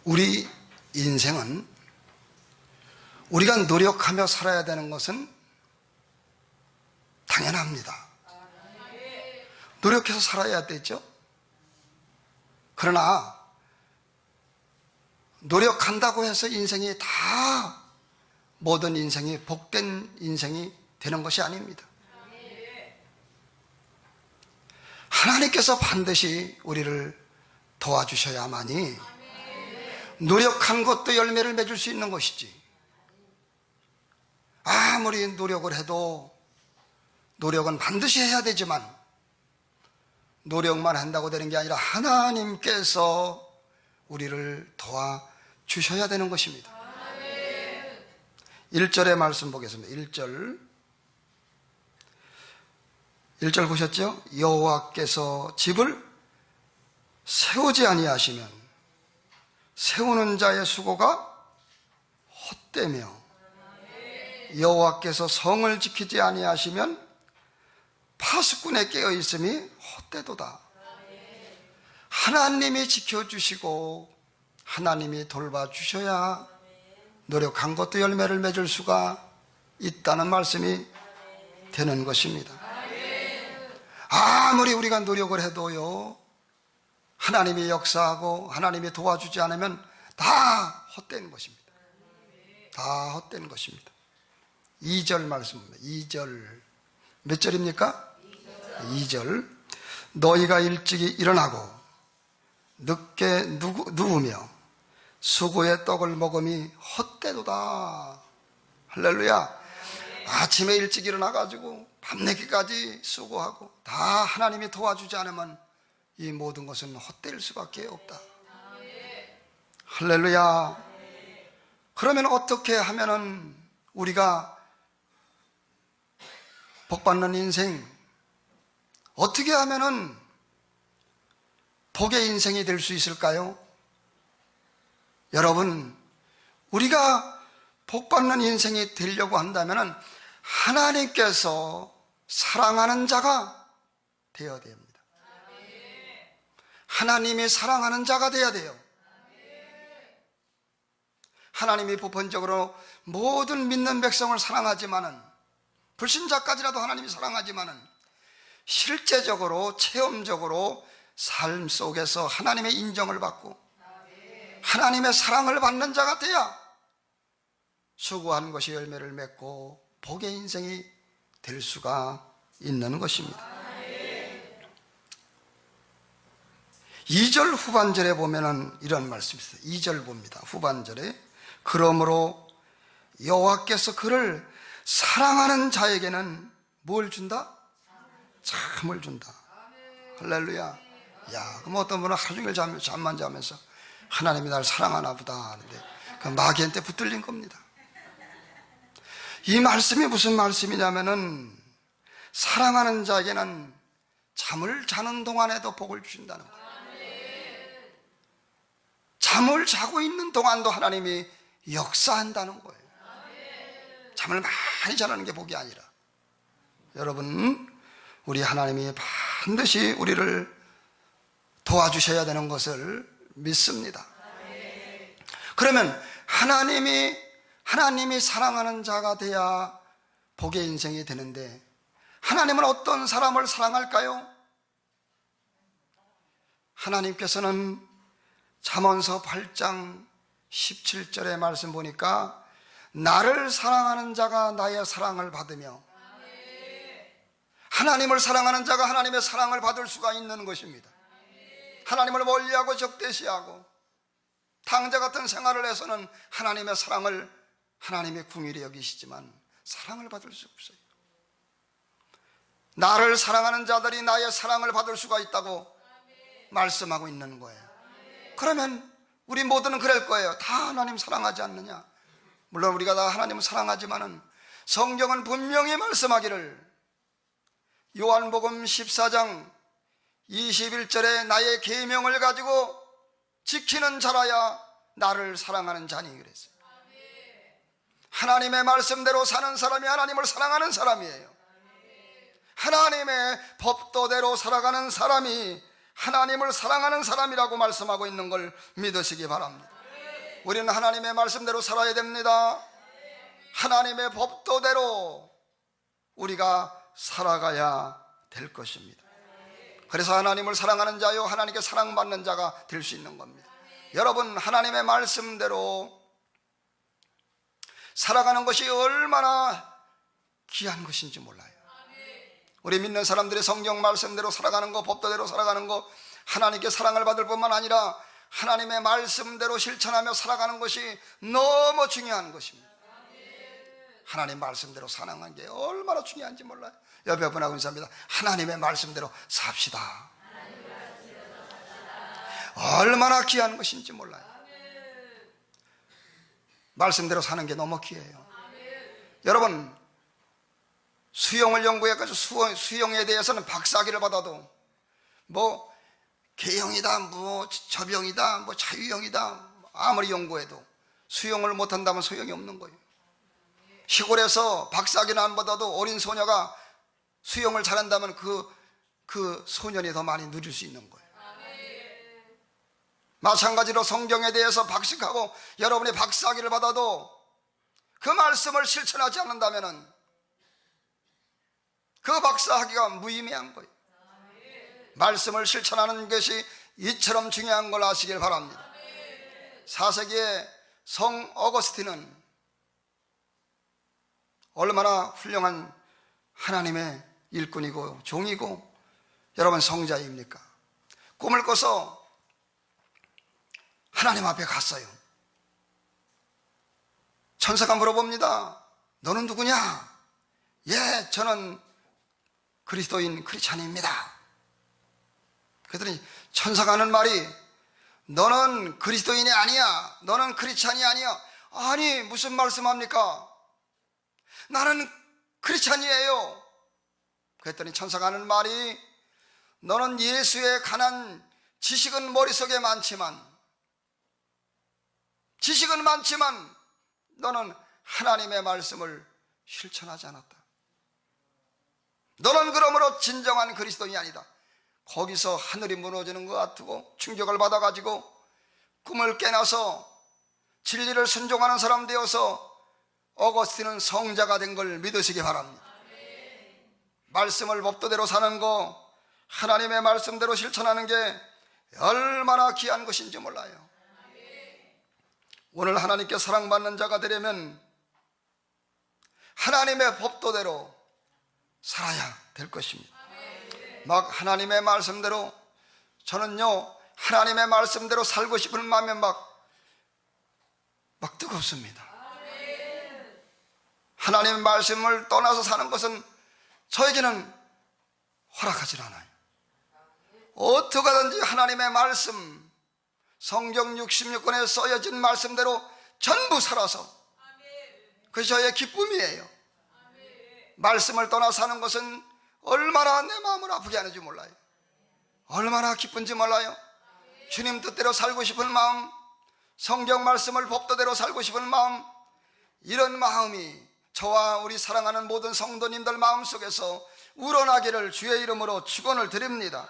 우리 인생은 우리가 노력하며 살아야 되는 것은 당연합니다. 노력해서 살아야 되죠. 그러나 노력한다고 해서 인생이 다 모든 인생이 복된 인생이 되는 것이 아닙니다. 하나님께서 반드시 우리를 도와주셔야만이 노력한 것도 열매를 맺을 수 있는 것이지, 아무리 노력을 해도 노력은 반드시 해야 되지만 노력만 한다고 되는 게 아니라 하나님께서 우리를 도와주셔야 되는 것입니다. 1절의 말씀 보겠습니다. 1절 보셨죠? 여호와께서 집을 세우지 아니하시면 세우는 자의 수고가 헛되며 여호와께서 성을 지키지 아니하시면 파수꾼에 깨어 있음이 헛되도다. 하나님이 지켜주시고 하나님이 돌봐주셔야 노력한 것도 열매를 맺을 수가 있다는 말씀이 되는 것입니다. 아무리 우리가 노력을 해도요, 하나님이 역사하고 하나님이 도와주지 않으면 다 헛된 것입니다. 다 헛된 것입니다. 2절 말씀입니다. 2절 몇 절입니까? 2절. 너희가 일찍이 일어나고 늦게 누우며 수고의 떡을 먹음이 헛되도다. 할렐루야. 아침에 일찍 일어나가지고 밤늦게까지 수고하고 다 하나님이 도와주지 않으면 이 모든 것은 헛될 수밖에 없다. 할렐루야. 그러면 어떻게 하면은 우리가 복받는 인생, 어떻게 하면은 복의 인생이 될 수 있을까요? 여러분, 우리가 복받는 인생이 되려고 한다면은 하나님께서 사랑하는 자가 되어야 됩니다. 하나님이 사랑하는 자가 되어야 돼요. 하나님이 보편적으로 모든 믿는 백성을 사랑하지만은, 불신자까지라도 하나님이 사랑하지만은 실제적으로 체험적으로 삶 속에서 하나님의 인정을 받고 하나님의 사랑을 받는 자가 돼야 수고한 것이 열매를 맺고 복의 인생이 될 수가 있는 것입니다. 2절 후반절에 보면은 이런 말씀이 있어요. 2절 봅니다. 후반절에 그러므로 여호와께서 그를 사랑하는 자에게는 뭘 준다? 잠을 준다. 할렐루야. 야, 그럼 어떤 분은 하루 종일 잠만 자면서 하나님이 나를 사랑하나 보다 하는데 그 마귀한테 붙들린 겁니다. 이 말씀이 무슨 말씀이냐면은 사랑하는 자에게는 잠을 자는 동안에도 복을 주신다는 거예요. 잠을 자고 있는 동안도 하나님이 역사한다는 거예요. 잠을 많이 자라는 게 복이 아니라, 여러분, 우리 하나님이 반드시 우리를 도와주셔야 되는 것을 믿습니다. 그러면 하나님이 사랑하는 자가 돼야 복의 인생이 되는데, 하나님은 어떤 사람을 사랑할까요? 하나님께서는 잠언서 8장 17절의 말씀 보니까 나를 사랑하는 자가 나의 사랑을 받으며, 하나님을 사랑하는 자가 하나님의 사랑을 받을 수가 있는 것입니다. 하나님을 멀리하고 적대시하고 탕자 같은 생활을 해서는 하나님의 사랑을 하나님의 궁일이 여기시지만 사랑을 받을 수 없어요. 나를 사랑하는 자들이 나의 사랑을 받을 수가 있다고 말씀하고 있는 거예요. 그러면 우리 모두는 그럴 거예요. 다 하나님 사랑하지 않느냐? 물론 우리가 다 하나님을 사랑하지만은 성경은 분명히 말씀하기를, 요한복음 14장 21절에 나의 계명을 가지고 지키는 자라야 나를 사랑하는 자니 그랬어요. 하나님의 말씀대로 사는 사람이 하나님을 사랑하는 사람이에요. 하나님의 법도대로 살아가는 사람이 하나님을 사랑하는 사람이라고 말씀하고 있는 걸 믿으시기 바랍니다. 우리는 하나님의 말씀대로 살아야 됩니다. 하나님의 법도대로 우리가 살아가야 될 것입니다. 그래서 하나님을 사랑하는 자요 하나님께 사랑받는 자가 될 수 있는 겁니다. 여러분, 하나님의 말씀대로 살아가는 것이 얼마나 귀한 것인지 몰라요. 우리 믿는 사람들이 성경 말씀대로 살아가는 거, 법도대로 살아가는 거, 하나님께 사랑을 받을 뿐만 아니라 하나님의 말씀대로 실천하며 살아가는 것이 너무 중요한 것입니다. 하나님 말씀대로 사랑하는 게 얼마나 중요한지 몰라요. 옆에 분하고 인사합니다. 하나님의 말씀대로 삽시다. 얼마나 귀한 것인지 몰라요. 말씀대로 사는 게 너무 귀해요. 여러분, 수영을 연구해가지고 수영에 대해서는 박사학위를 받아도 뭐 개형이다, 뭐 접영이다, 뭐 자유형이다, 아무리 연구해도 수영을 못한다면 소용이 없는 거예요. 시골에서 박사학위는 안 받아도 어린 소녀가 수영을 잘한다면 그 소년이 더 많이 누릴 수 있는 거예요. 마찬가지로 성경에 대해서 박식하고 여러분이 박사학위를 받아도 그 말씀을 실천하지 않는다면 그 박사학위가 무의미한 거예요. 말씀을 실천하는 것이 이처럼 중요한 걸 아시길 바랍니다. 4세기의 성 어거스틴은 얼마나 훌륭한 하나님의 일꾼이고 종이고 여러분 성자입니까? 꿈을 꿔서 하나님 앞에 갔어요. 천사가 물어봅니다. 너는 누구냐? 예, 저는 그리스도인 크리스찬입니다. 그랬더니 천사가 하는 말이, 너는 그리스도인이 아니야, 너는 크리스찬이 아니야. 아니, 무슨 말씀합니까? 나는 크리스찬이에요. 그랬더니 천사가 하는 말이, 너는 예수에 관한 지식은 머릿속에 많지만 너는 하나님의 말씀을 실천하지 않았다. 너는 그러므로 진정한 그리스도인이 아니다. 거기서 하늘이 무너지는 것 같고 충격을 받아가지고 꿈을 깨나서 진리를 순종하는 사람 되어서 어거스틴은 성자가 된 걸 믿으시기 바랍니다. 말씀을 법도대로 사는 거, 하나님의 말씀대로 실천하는 게 얼마나 귀한 것인지 몰라요. 오늘 하나님께 사랑받는 자가 되려면 하나님의 법도대로 살아야 될 것입니다. 막 하나님의 말씀대로, 저는요 하나님의 말씀대로 살고 싶은 마음에 막 뜨겁습니다. 하나님의 말씀을 떠나서 사는 것은 저에게는 허락하지 않아요. 어떻게든지 하나님의 말씀, 성경 66권에 써여진 말씀대로 전부 살아서 그것이 저의 기쁨이에요. 말씀을 떠나 사는 것은 얼마나 내 마음을 아프게 하는지 몰라요. 얼마나 기쁜지 몰라요. 주님 뜻대로 살고 싶은 마음, 성경 말씀을 법도대로 살고 싶은 마음, 이런 마음이 저와 우리 사랑하는 모든 성도님들 마음속에서 우러나기를 주의 이름으로 축원을 드립니다.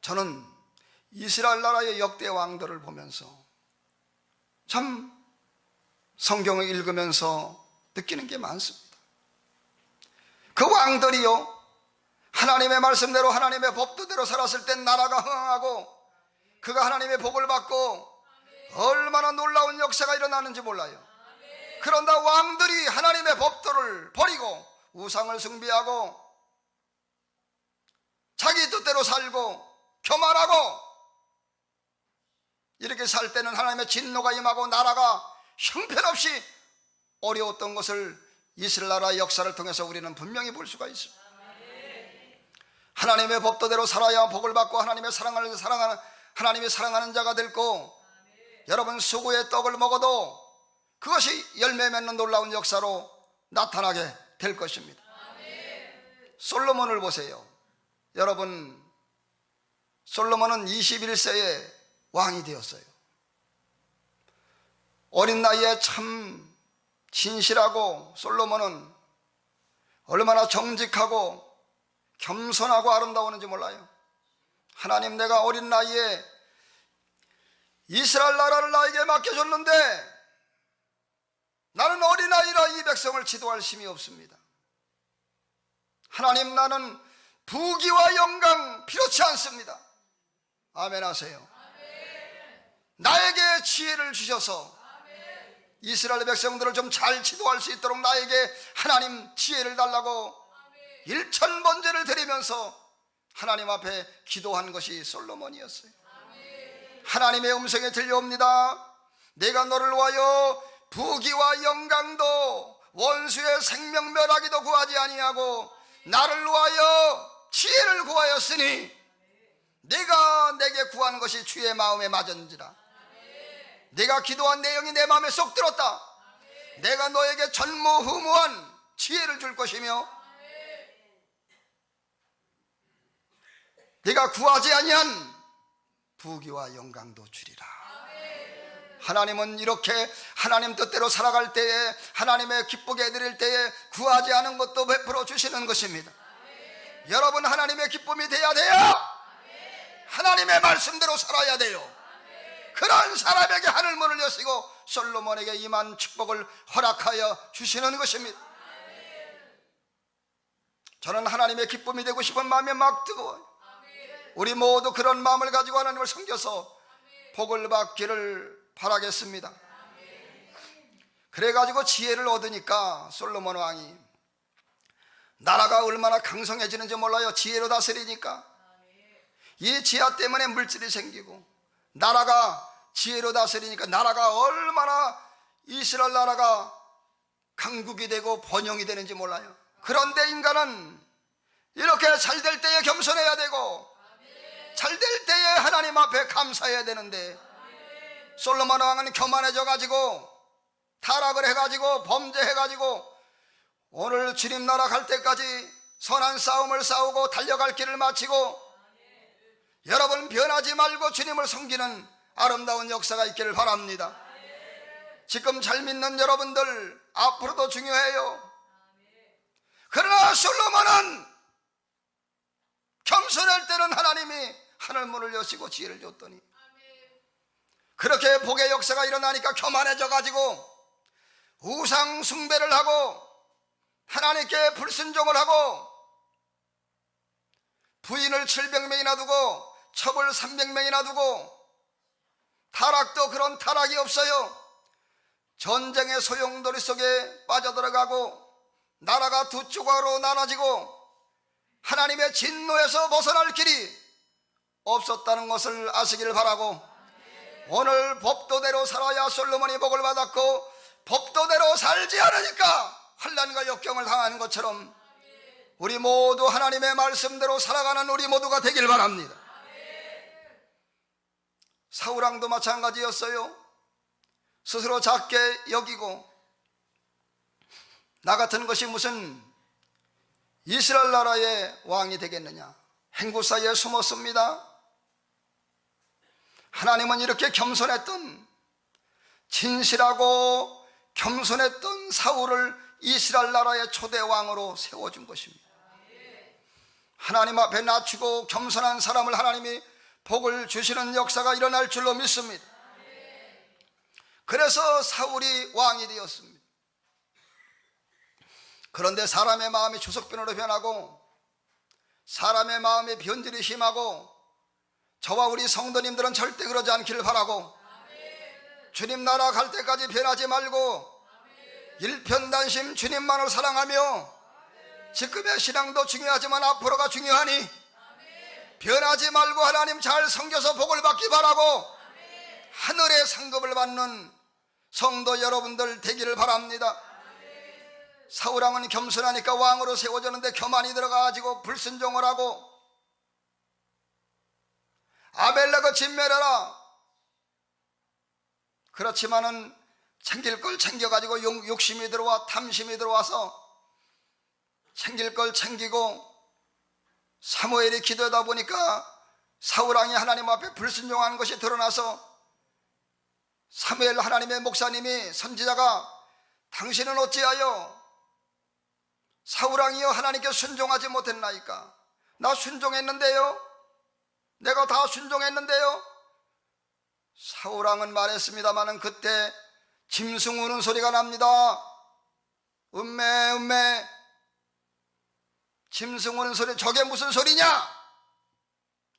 저는 이스라엘 나라의 역대 왕들을 보면서 참 성경을 읽으면서 느끼는 게 많습니다. 그 왕들이요 하나님의 말씀대로 하나님의 법도대로 살았을 땐 나라가 흥하고 그가 하나님의 복을 받고 얼마나 놀라운 역사가 일어나는지 몰라요. 그런다 왕들이 하나님의 법도를 버리고 우상을 숭배하고 자기 뜻대로 살고 교만하고 이렇게 살 때는 하나님의 진노가 임하고 나라가 형편없이 어려웠던 것을 이스라엘 나라의 역사를 통해서 우리는 분명히 볼 수가 있습니다. 하나님의 법도대로 살아야 복을 받고 하나님이 사랑하는 자가 되고, 여러분 수고의 떡을 먹어도 그것이 열매 맺는 놀라운 역사로 나타나게 될 것입니다. 솔로몬을 보세요. 여러분, 솔로몬은 21세에 왕이 되었어요. 어린 나이에 참 진실하고, 솔로몬은 얼마나 정직하고 겸손하고 아름다웠는지 몰라요. 하나님, 내가 어린 나이에 이스라엘 나라를 나에게 맡겨줬는데 나는 어린아이라 이 백성을 지도할 힘이 없습니다. 하나님, 나는 부귀와 영광 필요치 않습니다. 아멘 하세요. 나에게 지혜를 주셔서 이스라엘 백성들을 좀 잘 지도할 수 있도록 나에게 하나님 지혜를 달라고 일천번제를 드리면서 하나님 앞에 기도한 것이 솔로몬이었어요. 하나님의 음성에 들려옵니다. 내가 너를 위하여 부귀와 영광도 원수의 생명 멸하기도 구하지 아니하고 나를 위하여 지혜를 구하였으니 내가 내게 구한 것이 주의 마음에 맞은지라. 내가 기도한 내용이 내 마음에 쏙 들었다. 내가 너에게 전무후무한 지혜를 줄 것이며 네가 구하지 아니한 부귀와 영광도 주리라. 하나님은 이렇게 하나님 뜻대로 살아갈 때에, 하나님의 기쁘게 해드릴 때에 구하지 않은 것도 베풀어 주시는 것입니다. 여러분, 하나님의 기쁨이 돼야 돼요. 하나님의 말씀대로 살아야 돼요. 그런 사람에게 하늘문을 여시고 솔로몬에게 임한 축복을 허락하여 주시는 것입니다. 저는 하나님의 기쁨이 되고 싶은 마음이 막 뜨거워요. 우리 모두 그런 마음을 가지고 하나님을 섬겨서 복을 받기를 바라겠습니다. 그래가지고 지혜를 얻으니까 솔로몬 왕이 나라가 얼마나 강성해지는지 몰라요. 지혜로 다스리니까. 이 지하 때문에 물질이 생기고, 나라가 지혜로 다스리니까 나라가 얼마나, 이스라엘 나라가 강국이 되고 번영이 되는지 몰라요. 그런데 인간은 이렇게 잘 될 때에 겸손해야 되고 잘 될 때에 하나님 앞에 감사해야 되는데, 솔로몬 왕은 교만해져 가지고 타락을 해가지고 범죄해가지고 오늘 주님 나라 갈 때까지 선한 싸움을 싸우고 달려갈 길을 마치고, 여러분 변하지 말고 주님을 섬기는 아름다운 역사가 있기를 바랍니다. 지금 잘 믿는 여러분들 앞으로도 중요해요. 그러나 솔로몬은 겸손할 때는 하나님이 하늘문을 여시고 지혜를 줬더니, 그렇게 복의 역사가 일어나니까 교만해져 가지고 우상 숭배를 하고 하나님께 불순종을 하고 부인을 700명이나 두고 첩을 300명이나 두고, 타락도 그런 타락이 없어요. 전쟁의 소용돌이 속에 빠져들어가고 나라가 두 조각으로 나눠지고 하나님의 진노에서 벗어날 길이 없었다는 것을 아시길 바라고, 오늘 법도대로 살아야 솔로몬이 복을 받았고 법도대로 살지 않으니까 환난과 역경을 당하는 것처럼 우리 모두 하나님의 말씀대로 살아가는 우리 모두가 되길 바랍니다. 사울왕도 마찬가지였어요. 스스로 작게 여기고 나 같은 것이 무슨 이스라엘 나라의 왕이 되겠느냐, 행구 사이에 숨었습니다. 하나님은 이렇게 겸손했던, 진실하고 겸손했던 사울을 이스라엘 나라의 초대 왕으로 세워준 것입니다. 하나님 앞에 낮추고 겸손한 사람을 하나님이 복을 주시는 역사가 일어날 줄로 믿습니다. 그래서 사울이 왕이 되었습니다. 그런데 사람의 마음이 주석변으로 변하고 사람의 마음의 변질이 심하고, 저와 우리 성도님들은 절대 그러지 않기를 바라고, 주님 나라 갈 때까지 변하지 말고 일편단심 주님만을 사랑하며, 지금의 신앙도 중요하지만 앞으로가 중요하니 변하지 말고 하나님 잘 섬겨서 복을 받기 바라고 하늘의 상급을 받는 성도 여러분들 되기를 바랍니다. 사울왕은 겸손하니까 왕으로 세워졌는데 교만이 들어가가지고 불순종을 하고 아벨렉을 진멸하라. 그렇지만은 챙길 걸 챙겨가지고 욕심이 들어와 탐심이 들어와서 챙길 걸 챙기고, 사무엘이 기도하다 보니까 사울왕이 하나님 앞에 불순종하는 것이 드러나서 사무엘 하나님의 목사님이, 선지자가 당신은 어찌하여 사울왕이여 하나님께 순종하지 못했나이까? 나 순종했는데요, 내가 다 순종했는데요. 사울왕은 말했습니다마는 그때 짐승 우는 소리가 납니다. 음매 음매. 짐승 우는 소리, 저게 무슨 소리냐?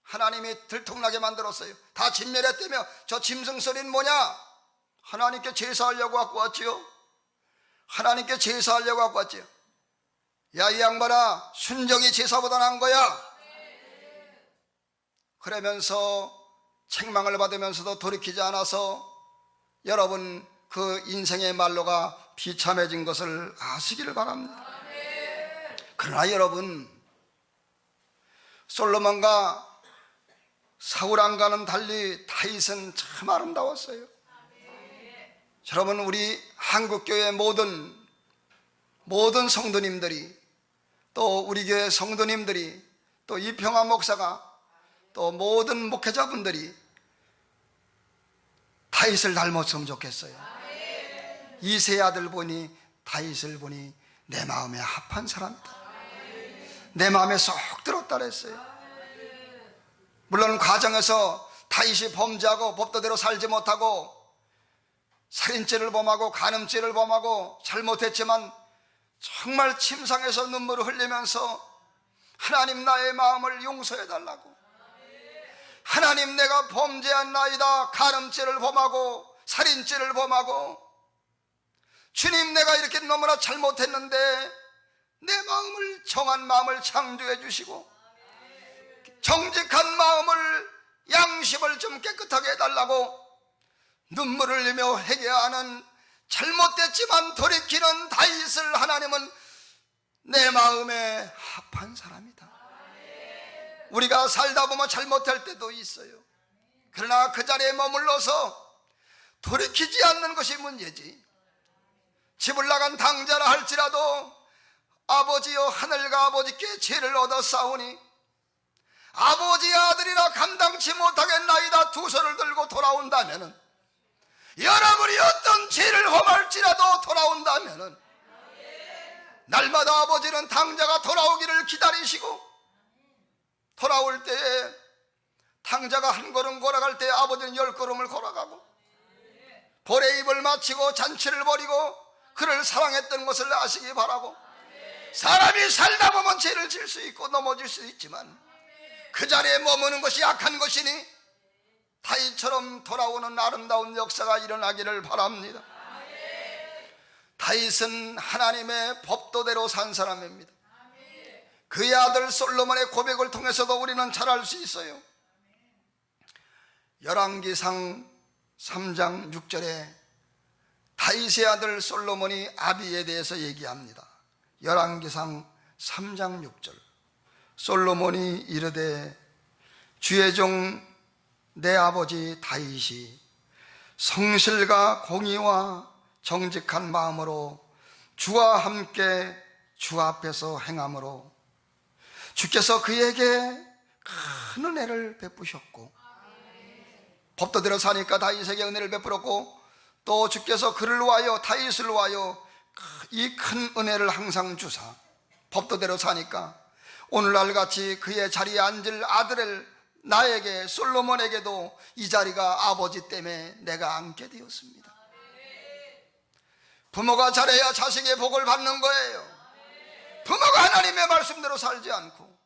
하나님이 들통나게 만들었어요. 다 진멸했다며 저 짐승 소리는 뭐냐? 하나님께 제사하려고 갖고 왔지요. 하나님께 제사하려고 갖고 왔지요. 야, 이 양반아, 순종이 제사보다 나은 거야. 그러면서 책망을 받으면서도 돌이키지 않아서 여러분 그 인생의 말로가 비참해진 것을 아시기를 바랍니다. 그러나 여러분, 솔로몬과 사울왕과는 달리 다윗은 참 아름다웠어요. 여러분, 우리 한국교회 모든 성도님들이, 또 우리 교회 성도님들이, 또 이평화 목사가, 또 모든 목회자분들이 다윗을 닮았으면 좋겠어요. 이세 아들 보니, 다윗을 보니 내 마음에 합한 사람이다. 내 마음에 쏙 들었다 그랬어요. 물론 과정에서 다윗이 범죄하고 법도대로 살지 못하고 살인죄를 범하고 간음죄를 범하고 잘못했지만 정말 침상에서 눈물을 흘리면서 하나님, 나의 마음을 용서해 달라고, 하나님, 내가 범죄한 나이다. 간음죄를 범하고 살인죄를 범하고, 주님, 내가 이렇게 너무나 잘못했는데 내 마음을, 정한 마음을 창조해 주시고 정직한 마음을, 양심을 좀 깨끗하게 해달라고 눈물을 흘리며 회개하는, 잘못됐지만 돌이키는 다윗을 하나님은 내 마음에 합한 사람이다. 우리가 살다 보면 잘못할 때도 있어요. 그러나 그 자리에 머물러서 돌이키지 않는 것이 문제지. 집을 나간 당자라 할지라도 아버지여, 하늘과 아버지께 죄를 얻어 싸우니 아버지의 아들이라 감당치 못하겠나이다 두 손을 들고 돌아온다면은, 여러분이 어떤 죄를 범할지라도 돌아온다면은, 날마다 아버지는 당자가 돌아오기를 기다리시고, 돌아올 때에 당자가 한 걸음 걸어갈 때 아버지는 10걸음을 걸어가고, 볼에 입을 맞추고 잔치를 벌이고 그를 사랑했던 것을 아시기 바라고, 사람이 살다 보면 죄를 질 수 있고 넘어질 수 있지만 그 자리에 머무는 것이 약한 것이니 다윗처럼 돌아오는 아름다운 역사가 일어나기를 바랍니다. 다윗은 하나님의 법도대로 산 사람입니다. 그의 아들 솔로몬의 고백을 통해서도 우리는 잘 알 수 있어요. 열왕기상 3장 6절에 다윗의 아들 솔로몬이 아비에 대해서 얘기합니다. 열왕기상 3장 6절. 솔로몬이 이르되 주의 종 내 아버지 다윗이 성실과 공의와 정직한 마음으로 주와 함께 주 앞에서 행함으로 주께서 그에게 큰 은혜를 베푸셨고, 법도대로 사니까 다윗에게 은혜를 베풀었고, 또 주께서 그를 위하여, 다윗을 위하여 이 큰 은혜를 항상 주사, 법도대로 사니까 오늘날 같이 그의 자리에 앉을 아들을 나에게, 솔로몬에게도 이 자리가 아버지 때문에 내가 앉게 되었습니다. 부모가 잘해야 자식의 복을 받는 거예요. 부모가 하나님의 말씀대로 살지 않고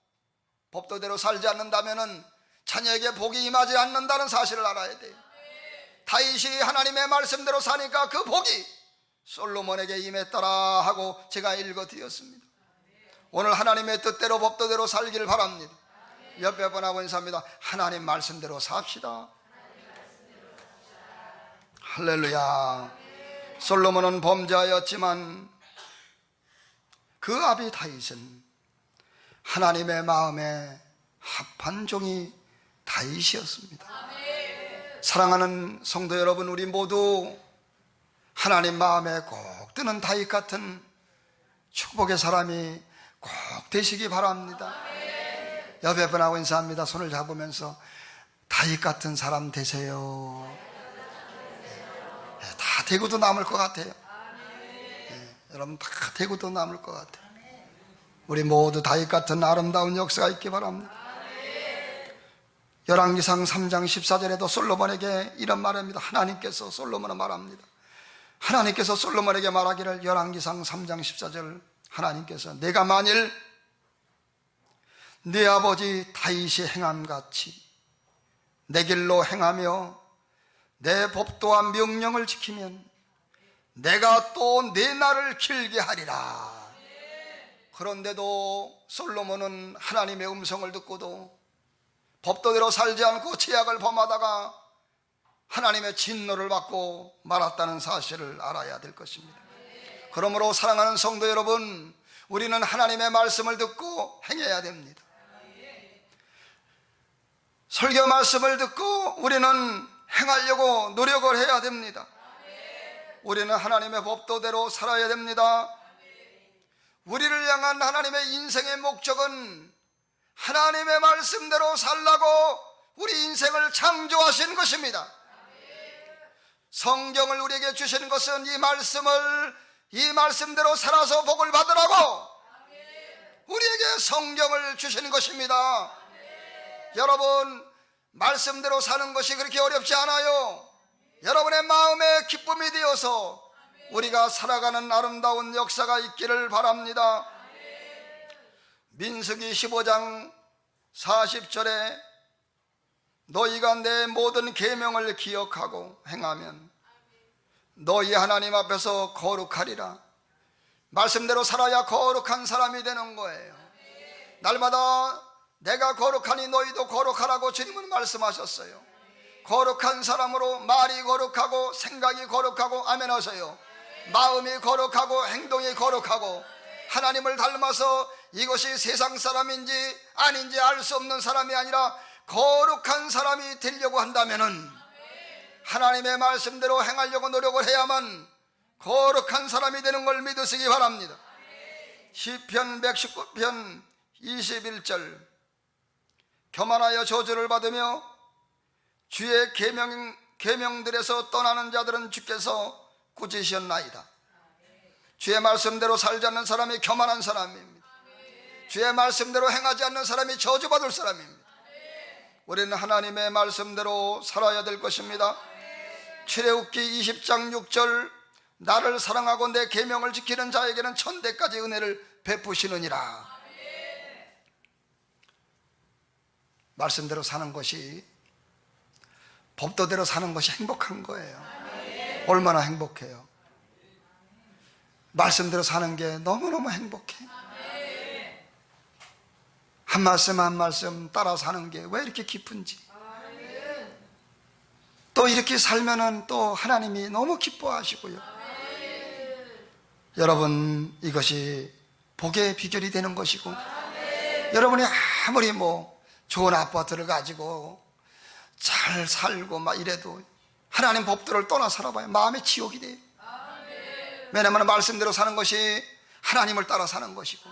법도대로 살지 않는다면 자녀에게 복이 임하지 않는다는 사실을 알아야 돼요. 다윗이 하나님의 말씀대로 사니까 그 복이 솔로몬에게 임했더라 하고 제가 읽어드렸습니다. 오늘 하나님의 뜻대로 법도대로 살기를 바랍니다. 옆에 분하고 인사합니다. 하나님 말씀대로 삽시다. 할렐루야. 솔로몬은 범죄하였지만 그 아비 다윗은 하나님의 마음에 합한 종이 다윗이었습니다. 사랑하는 성도 여러분, 우리 모두 하나님 마음에 꼭 드는 다윗 같은 축복의 사람이 꼭 되시기 바랍니다. 옆에 분하고 인사합니다. 손을 잡으면서 다윗 같은 사람 되세요. 다 되고도 남을 것 같아요. 여러분 다 되고도 남을 것 같아요. 우리 모두 다윗 같은 아름다운 역사가 있기 바랍니다. 열왕기상 3장 14절에도 솔로몬에게 이런 말합니다. 하나님께서 솔로몬을 말합니다. 하나님께서 솔로몬에게 말하기를, 열왕기상 3장 14절, 하나님께서 내가 만일 네 아버지 다윗이 행함같이 내 길로 행하며 내 법도와 명령을 지키면 내가 또 내 날을 길게 하리라. 그런데도 솔로몬은 하나님의 음성을 듣고도 법도대로 살지 않고 죄악을 범하다가 하나님의 진노를 받고 말았다는 사실을 알아야 될 것입니다. 그러므로 사랑하는 성도 여러분, 우리는 하나님의 말씀을 듣고 행해야 됩니다. 설교 말씀을 듣고 우리는 행하려고 노력을 해야 됩니다. 우리는 하나님의 법도대로 살아야 됩니다. 우리를 향한 하나님의 인생의 목적은 하나님의 말씀대로 살라고 우리 인생을 창조하신 것입니다. 성경을 우리에게 주신 것은 이 말씀대로 살아서 복을 받으라고 우리에게 성경을 주신 것입니다. 여러분, 말씀대로 사는 것이 그렇게 어렵지 않아요. 여러분의 마음에 기쁨이 되어서 우리가 살아가는 아름다운 역사가 있기를 바랍니다. 민수기 15장 40절에 너희가 내 모든 계명을 기억하고 행하면 너희 하나님 앞에서 거룩하리라. 말씀대로 살아야 거룩한 사람이 되는 거예요. 날마다 내가 거룩하니 너희도 거룩하라고 주님은 말씀하셨어요. 거룩한 사람으로 말이 거룩하고 생각이 거룩하고, 아멘 하세요. 마음이 거룩하고 행동이 거룩하고 하나님을 닮아서 이것이 세상 사람인지 아닌지 알 수 없는 사람이 아니라 거룩한 사람이 되려고 한다면은 하나님의 말씀대로 행하려고 노력을 해야만 거룩한 사람이 되는 걸 믿으시기 바랍니다. 시편 119편 21절, 교만하여 저주를 받으며 주의 계명들에서 떠나는 자들은 주께서 꾸짖으셨나이다. 주의 말씀대로 살지 않는 사람이 교만한 사람입니다. 주의 말씀대로 행하지 않는 사람이 저주받을 사람입니다. 우리는 하나님의 말씀대로 살아야 될 것입니다. 출애굽기 20장 6절, 나를 사랑하고 내 계명을 지키는 자에게는 천대까지 은혜를 베푸시느니라. 말씀대로 사는 것이, 법도대로 사는 것이 행복한 거예요. 얼마나 행복해요. 말씀대로 사는 게 너무너무 행복해. 한 말씀 한 말씀 따라 사는 게 왜 이렇게 기쁜지. 또 이렇게 살면은 또 하나님이 너무 기뻐하시고요. 여러분, 이것이 복의 비결이 되는 것이고, 여러분이 아무리 좋은 아파트를 가지고 잘 살고 막 이래도 하나님 법도를 떠나 살아봐요. 마음의 지옥이 돼요. 왜냐하면 말씀대로 사는 것이 하나님을 따라 사는 것이고,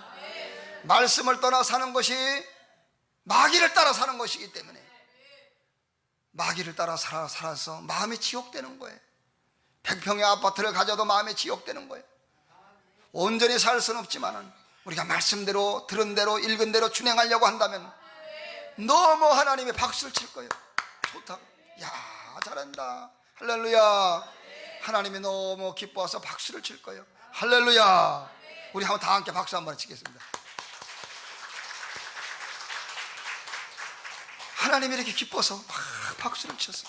말씀을 떠나 사는 것이 마귀를 따라 사는 것이기 때문에 마귀를 따라 살아서 마음이 지옥되는 거예요. 100평의 아파트를 가져도 마음이 지옥되는 거예요. 온전히 살 수는 없지만 우리가 말씀대로, 들은 대로, 읽은 대로 준행하려고 한다면 너무 하나님의 박수를 칠 거예요. 좋다, 야 잘한다, 할렐루야. 하나님이 너무 기뻐해서 박수를 칠 거예요. 할렐루야. 우리 한번 다 함께 박수 한번 치겠습니다. 하나님이 이렇게 기뻐서 막 박수를 쳤어.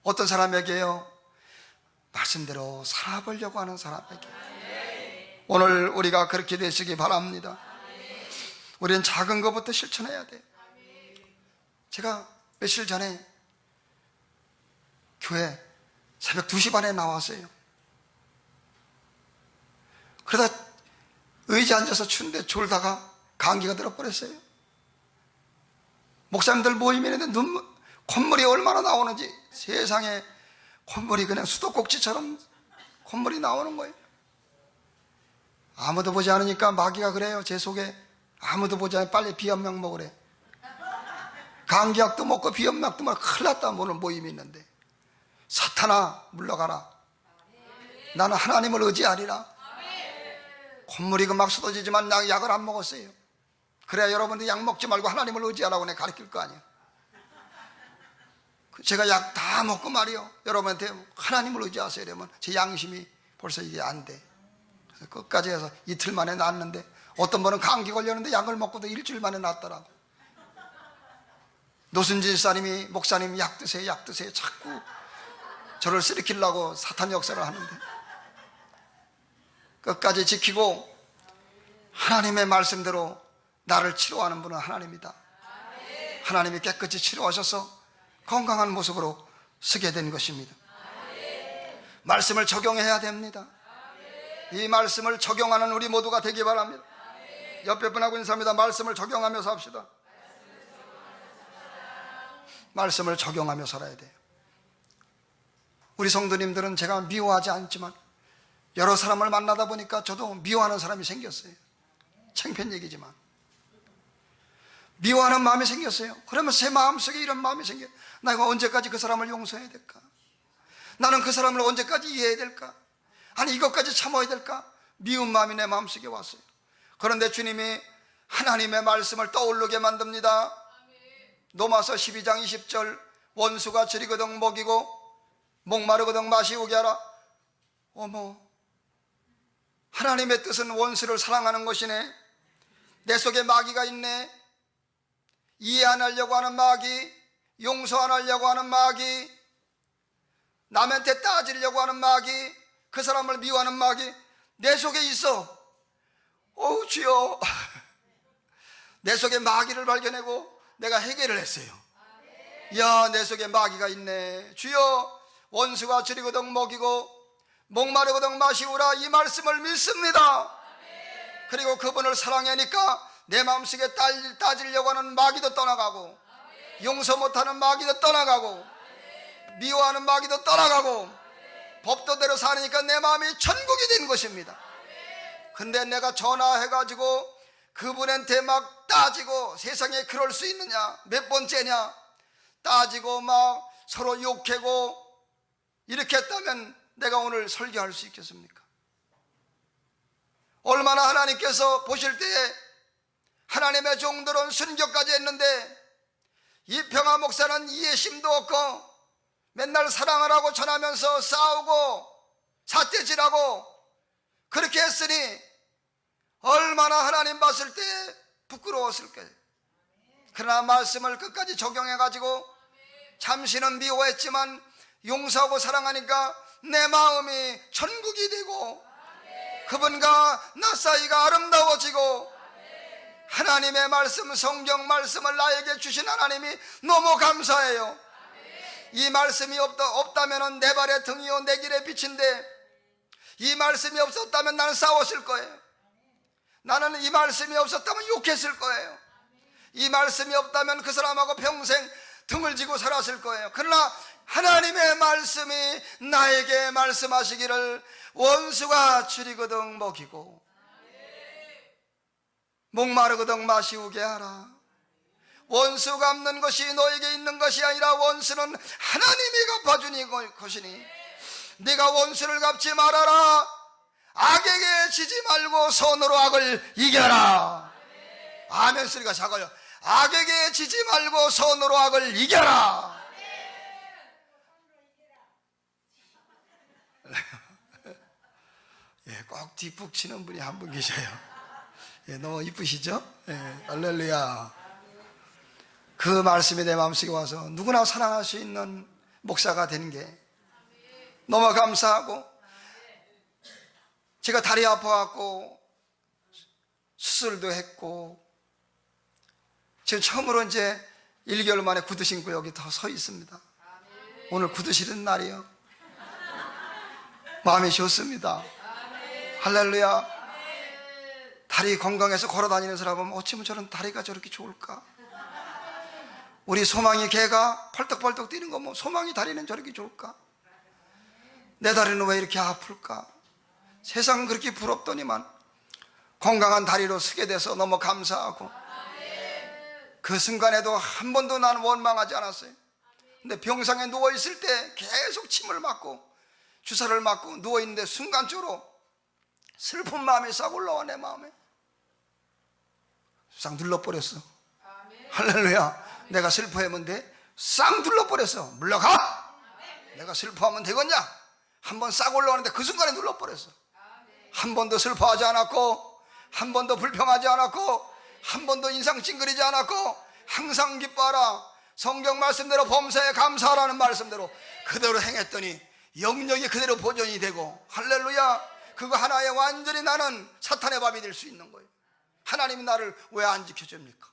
어떤 사람에게요? 말씀대로 살아보려고 하는 사람에게. 오늘 우리가 그렇게 되시기 바랍니다. 우리는 작은 것부터 실천해야 돼요. 제가 며칠 전에 교회 새벽 2시 반에 나왔어요. 그러다 의자에 앉아서 추운데 졸다가 감기가 들어버렸어요. 목사님들 모임이 있는데 콧물이 얼마나 나오는지, 세상에 콧물이 그냥 수도꼭지처럼 콧물이 나오는 거예요. 아무도 보지 않으니까 마귀가 그래요. 제 속에 아무도 보지 않으면 빨리 비염약 먹으래. 감기약도 먹고 비염약도 먹고 큰일 났다. 오늘 모임이 있는데, 사탄아 물러가라. 나는 하나님을 의지하리라. 콧물이 막 쏟아지지만 약을 안 먹었어요. 그래야 여러분들 약 먹지 말고 하나님을 의지하라고 내가 가르칠 거 아니에요. 제가 약 다 먹고 말이요, 여러분한테 하나님을 의지하세요 이러면 제 양심이 벌써 이게 안 돼. 그래서 끝까지 해서 이틀 만에 낫는데, 어떤 분은 감기 걸렸는데 약을 먹고도 일주일 만에 낫더라고. 노순진 집사님이, 목사님 약 드세요 약 드세요 자꾸 저를 쓰리키려고 사탄 역사를 하는데, 끝까지 지키고 하나님의 말씀대로 나를 치료하는 분은 하나님이다. 하나님이 깨끗이 치료하셔서 건강한 모습으로 서게 된 것입니다. 말씀을 적용해야 됩니다. 이 말씀을 적용하는 우리 모두가 되기 바랍니다. 옆에 분하고 인사합니다. 말씀을 적용하며 삽시다. 말씀을 적용하며 살아야 돼요. 우리 성도님들은 제가 미워하지 않지만 여러 사람을 만나다 보니까 저도 미워하는 사람이 생겼어요. 창피한 얘기지만 미워하는 마음이 생겼어요. 그러면서 제 마음속에 이런 마음이 생겨요. 내가 언제까지 그 사람을 용서해야 될까? 나는 그 사람을 언제까지 이해해야 될까? 아니 이것까지 참아야 될까? 미운 마음이 내 마음속에 왔어요. 그런데 주님이 하나님의 말씀을 떠오르게 만듭니다. 로마서 12장 20절, 원수가 저리거든 먹이고 목마르거든 마시우게 하라. 어머, 하나님의 뜻은 원수를 사랑하는 것이네. 내 속에 마귀가 있네. 이해 안 하려고 하는 마귀, 용서 안 하려고 하는 마귀, 남한테 따지려고 하는 마귀, 그 사람을 미워하는 마귀 내 속에 있어. 어우 주여, 내 속에 마귀를 발견하고 내가 해결을 했어요. 야, 내 속에 마귀가 있네. 주여, 원수가 저리거든 먹이고 목마르거든 마시우라. 이 말씀을 믿습니다. 그리고 그분을 사랑하니까 내 마음속에 따지려고 하는 마귀도 떠나가고, 용서 못하는 마귀도 떠나가고, 미워하는 마귀도 떠나가고, 법도대로 사니까 내 마음이 천국이 된 것입니다. 근데 내가 전화해가지고 그분한테 막 따지고, 세상에 그럴 수 있느냐, 몇 번째냐 따지고 막 서로 욕하고 이렇게 했다면 내가 오늘 설교할 수 있겠습니까? 얼마나 하나님께서 보실 때에 하나님의 종들은 순교까지 했는데 이 평화 목사는 이해심도 없고 맨날 사랑하라고 전하면서 싸우고 삿대질하고 그렇게 했으니 얼마나 하나님 봤을 때 부끄러웠을까요? 그러나 말씀을 끝까지 적용해가지고 잠시는 미워했지만 용서하고 사랑하니까 내 마음이 천국이 되고 그분과 나 사이가 아름다워지고, 하나님의 말씀, 성경 말씀을 나에게 주신 하나님이 너무 감사해요. 이 말씀이 없다면 내 발의 등이요 내 길의 빛인데, 이 말씀이 없었다면 나는 싸웠을 거예요. 나는 이 말씀이 없었다면 욕했을 거예요. 이 말씀이 없다면 그 사람하고 평생 등을 지고 살았을 거예요. 그러나 하나님의 말씀이 나에게 말씀하시기를 원수가 줄이거든 먹이고 목마르거든 마시우게 하라. 원수 갚는 것이 너에게 있는 것이 아니라 원수는 하나님이 갚아주니 것이니 네가 원수를 갚지 말아라. 악에게 지지 말고 손으로 악을 이겨라. 아멘 소리가 작아요. 악에게 지지 말고 손으로 악을 이겨라. 예, 꼭 뒷북 치는 분이 한 분 계셔요. 예, 너무 이쁘시죠? 예, 할렐루야. 그 말씀이 내 마음속에 와서 누구나 사랑할 수 있는 목사가 되는 게 너무 감사하고, 제가 다리 아파갖고 수술도 했고 지금 처음으로 이제 1개월 만에 구두 신고 여기 더 서 있습니다. 오늘 구두 신는 날이요. 마음이 좋습니다. 할렐루야. 다리 건강해서 걸어다니는 사람 보면 어쩌면 저런 다리가 저렇게 좋을까? 우리 소망이 개가 펄떡펄떡 뛰는 거 뭐 소망이 다리는 저렇게 좋을까? 내 다리는 왜 이렇게 아플까? 세상은 그렇게 부럽더니만 건강한 다리로 서게 돼서 너무 감사하고, 그 순간에도 한 번도 나는 원망하지 않았어요. 근데 병상에 누워있을 때 계속 침을 맞고 주사를 맞고 누워있는데 순간적으로 슬픈 마음이 싹 올라와. 내 마음에 싹 눌러버렸어. 할렐루야. 내가 슬퍼하면 돼? 싹 눌러버렸어. 물러가. 내가 슬퍼하면 되겠냐? 한번 싹 올라오는데 그 순간에 눌러버렸어. 한 번도 슬퍼하지 않았고, 한 번도 불평하지 않았고, 한 번도 인상 찡그리지 않았고, 항상 기뻐하라. 성경 말씀대로 범사에 감사하라는 말씀대로 그대로 행했더니 영역이 그대로 보존이 되고, 할렐루야. 그거 하나에 완전히 나는 사탄의 밥이 될 수 있는 거예요. 하나님이 나를 왜 안 지켜줍니까?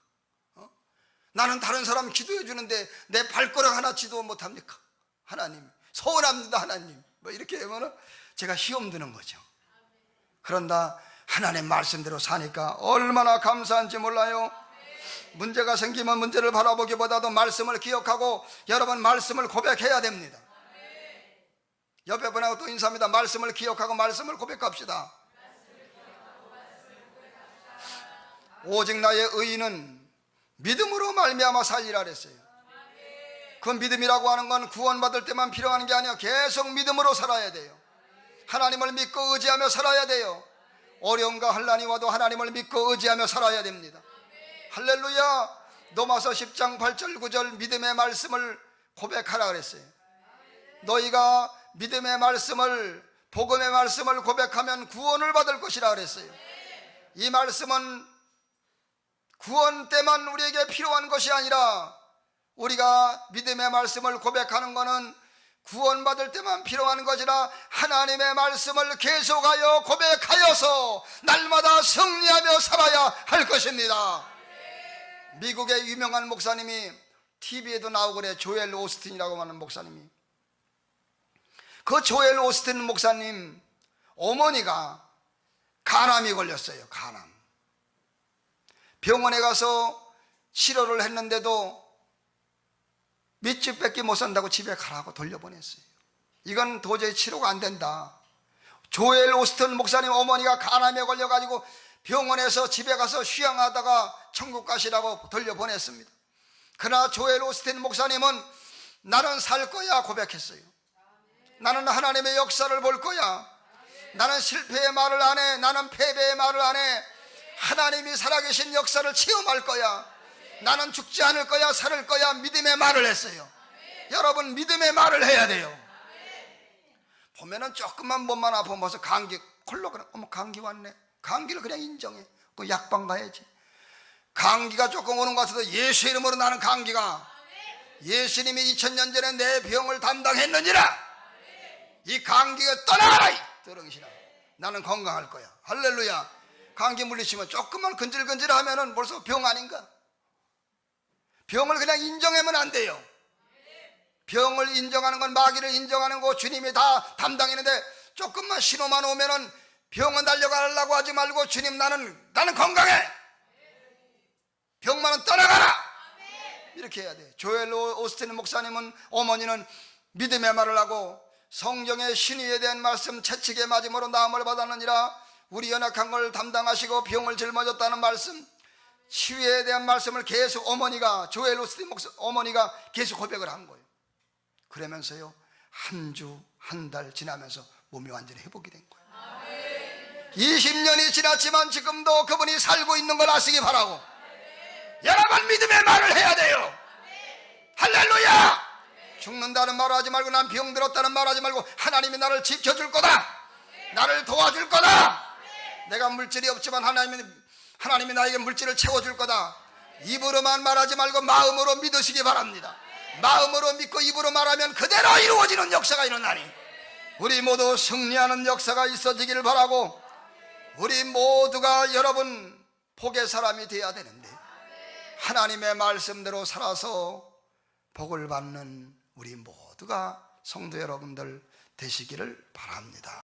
나는 다른 사람 기도해 주는데 내 발가락 하나 지도 못합니까? 하나님 서운합니다. 하나님 뭐 이렇게 하면 제가 시험 드는 거죠. 그런다 하나님 말씀대로 사니까 얼마나 감사한지 몰라요. 문제가 생기면 문제를 바라보기보다도 말씀을 기억하고 여러분 말씀을 고백해야 됩니다. 옆에 분하고 또 인사합니다. 말씀을 기억하고 말씀을 고백합시다. 오직 나의 의인은 믿음으로 말미암아 살리라 그랬어요. 그 믿음이라고 하는 건 구원받을 때만 필요한 게 아니에요. 계속 믿음으로 살아야 돼요. 하나님을 믿고 의지하며 살아야 돼요. 어려움과 환난이 와도 하나님을 믿고 의지하며 살아야 됩니다. 할렐루야. 로마서 10장 8절 9절 믿음의 말씀을 고백하라 그랬어요. 너희가 믿음의 말씀을, 복음의 말씀을 고백하면 구원을 받을 것이라 그랬어요. 이 말씀은 구원 때만 우리에게 필요한 것이 아니라 우리가 믿음의 말씀을 고백하는 것은 구원받을 때만 필요한 것이라 하나님의 말씀을 계속하여 고백하여서 날마다 승리하며 살아야 할 것입니다. 미국의 유명한 목사님이 TV에도 나오고 그래. 조엘 오스틴이라고 하는 목사님이, 그 조엘 오스틴 목사님 어머니가 간암이 걸렸어요. 간암. 병원에 가서 치료를 했는데도 밑집밖에 못 산다고 집에 가라고 돌려보냈어요. 이건 도저히 치료가 안 된다. 조엘 오스틴 목사님 어머니가 간암에 걸려가지고 병원에서 집에 가서 휴양하다가 천국 가시라고 돌려보냈습니다. 그러나 조엘 오스틴 목사님은 나는 살 거야 고백했어요. 나는 하나님의 역사를 볼 거야. 나는 실패의 말을 안 해. 나는 패배의 말을 안 해. 하나님이 살아계신 역사를 체험할 거야. 나는 죽지 않을 거야. 살을 거야. 믿음의 말을 했어요. 여러분 믿음의 말을 해야 돼요. 보면은 조금만 몸만 아프면 벌써 감기 콜로 그래. 어머 감기 왔네. 감기를 그냥 인정해. 그 약방 가야지. 감기가 조금 오는 것 같아도 예수 이름으로 나는 감기가, 예수님이 2000년 전에 내 병을 담당했느니라. 이 감기가 떠나가라 이 더렁이시라. 나는 건강할 거야. 할렐루야. 감기 물리치면 조금만 근질근질하면은 벌써 병 아닌가? 병을 그냥 인정하면 안 돼요. 병을 인정하는 건, 마귀를 인정하는 거 주님이 다 담당했는데 조금만 신호만 오면은 병은 달려가려고 하지 말고 주님 나는 건강해. 병만은 떠나가라. 이렇게 해야 돼. 조엘 오스틴 목사님은 어머니는 믿음의 말을 하고 성경의 신의에 대한 말씀 채찍에 맞음으로 나음을 받았느니라. 우리 연약한 걸 담당하시고 병을 짊어졌다는 말씀, 치유에 대한 말씀을 계속 어머니가, 조엘 오스틴 목사 어머니가 계속 고백을 한 거예요. 그러면서요 한 주 한 달 지나면서 몸이 완전히 회복이 된 거예요. 20년이 지났지만 지금도 그분이 살고 있는 걸 아시기 바라고, 여러분 믿음의 말을 해야 돼요. 할렐루야. 죽는다는 말을 하지 말고, 난 병들었다는 말을 하지 말고, 하나님이 나를 지켜줄 거다, 나를 도와줄 거다, 내가 물질이 없지만 하나님이 나에게 물질을 채워줄 거다. 입으로만 말하지 말고 마음으로 믿으시기 바랍니다. 마음으로 믿고 입으로 말하면 그대로 이루어지는 역사가 일어나니 우리 모두 승리하는 역사가 있어지기를 바라고, 우리 모두가 여러분 복의 사람이 되어야 되는데 하나님의 말씀대로 살아서 복을 받는 우리 모두가 성도 여러분들 되시기를 바랍니다.